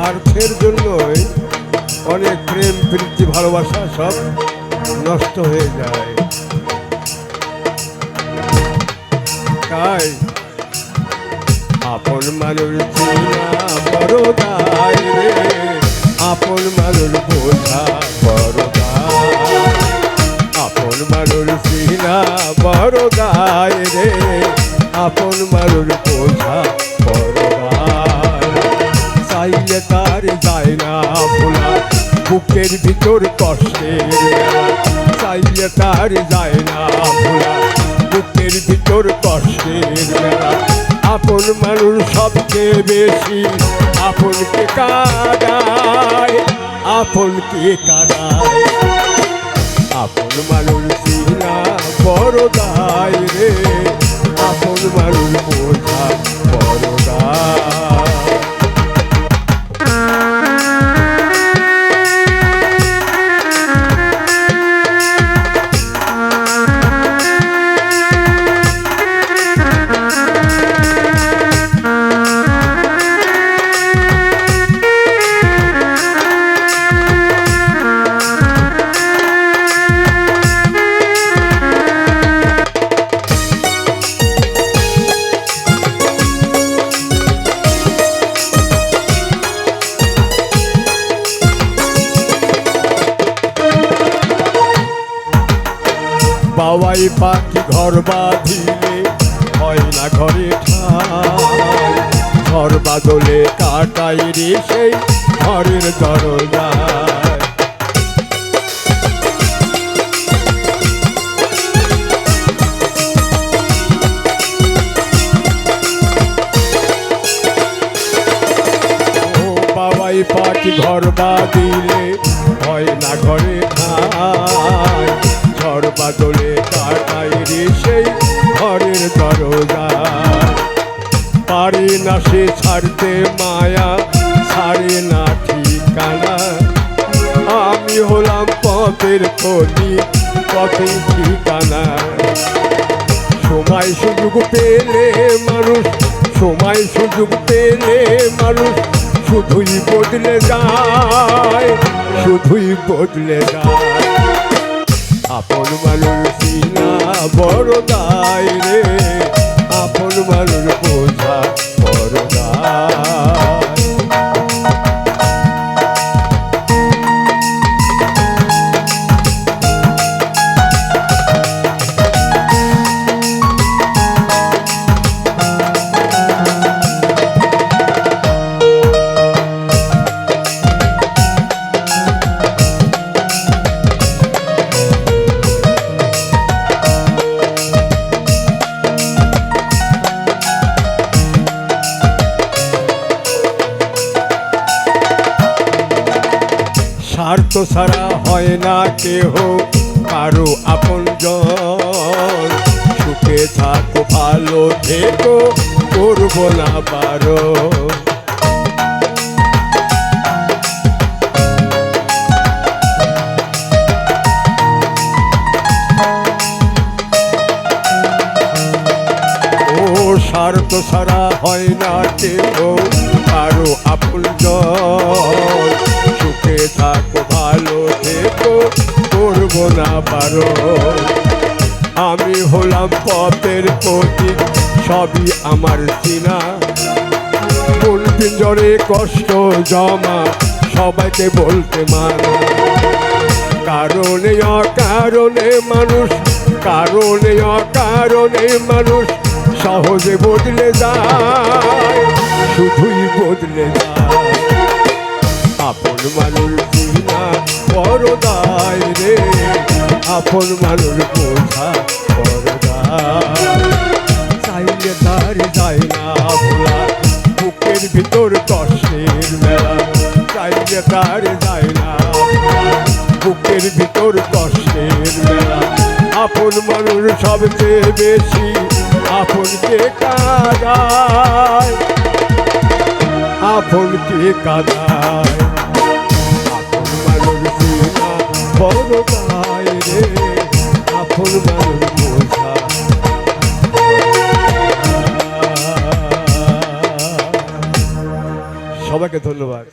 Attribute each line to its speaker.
Speaker 1: স্বার্থের জন্যই অনেক প্রেম প্রীতি ভালোবাসা সব নষ্ট হয়ে যায়। তাই আপন মানুষ চিনা বড় দায় রে, আপন মানুষ বোঝা বড় দায়, আপন মানুষ চিনা বড় দায় রে, আপন মানুষ বোঝা বড় দায়। চাইলে তার যায় না ভোলা বুকের ভিতর কষ্টের মেলা, চাইলে তার যায় না ভোলা বুকের ভিতর কষ্টের মেলা। আপন মানুষ সবচেয়ে বেশি আপনকে কাঁদায়, আপনকে কাঁদায়, আপন মানুষ চিনা বড় দায় রে, আপন মানুষ বোঝা বড় দায়। বাবাই পাখি ঘর বাঁধিলে হয় না ঘরে ঠাই, ঘর বাদলে কাটাই রে সেই ঘরের দরজায়। ও বাবাই পাখি ঘর বাঁধিলে হয় না ঘরে ঠাই, ঘর বাদলে কাটাই রে সেই ঘরের দরজা। পারে না সে ছাড়তে মায়া, ছাড়ে না ঠিকানা, আমি হলাম পথের কলি পথের ঠিকানা। সময় সুযোগ পেলে মানুষ, সময় সুযোগ পেলে মানুষ শুধুই বদলে যায়, শুধুই বদলে যায়। আপন মানুষ চিনা বড় দায় রে, আপন মানুষ বোঝা বড় দায়। স্বার্থ ছাড়া হয় না কেহ কারো আপনজন, সুখে থাকো ভালো থেকো করবো না পারো। ও স্বার্থ ছাড়া হয় না কেহ কারো আপনজন, সুখে থাকো ভালো থেকো করবো না পারো। আমি হলাম পথের প্রতীক সবই আমার চিনা, মন পিঞ্জরে কষ্ট জমা সবাইকে বলতে মানা। কারণে অকারণে মানুষ, কারণে অকারণে মানুষ সহজে বদলে যায়, শুধুই বদলে যায়। আপন মানুষ চিনা বড় দায় রে, আপন মানুষ বোঝা বড় দায়। চাইলে তার যায় না ভোলা বুকের ভিতর কষ্টের মেলা, চাইলে তার যায় না বুকের ভিতর কষ্টের মেলা। আপন মানুষ সবচেয়ে বেশি আপনকে কাঁদায়, আপনকে কাঁদায়। আপন মানুষ চিনা বড় দায় রে, আপন মানুষ বোঝা। সবাইকে ধন্যবাদ।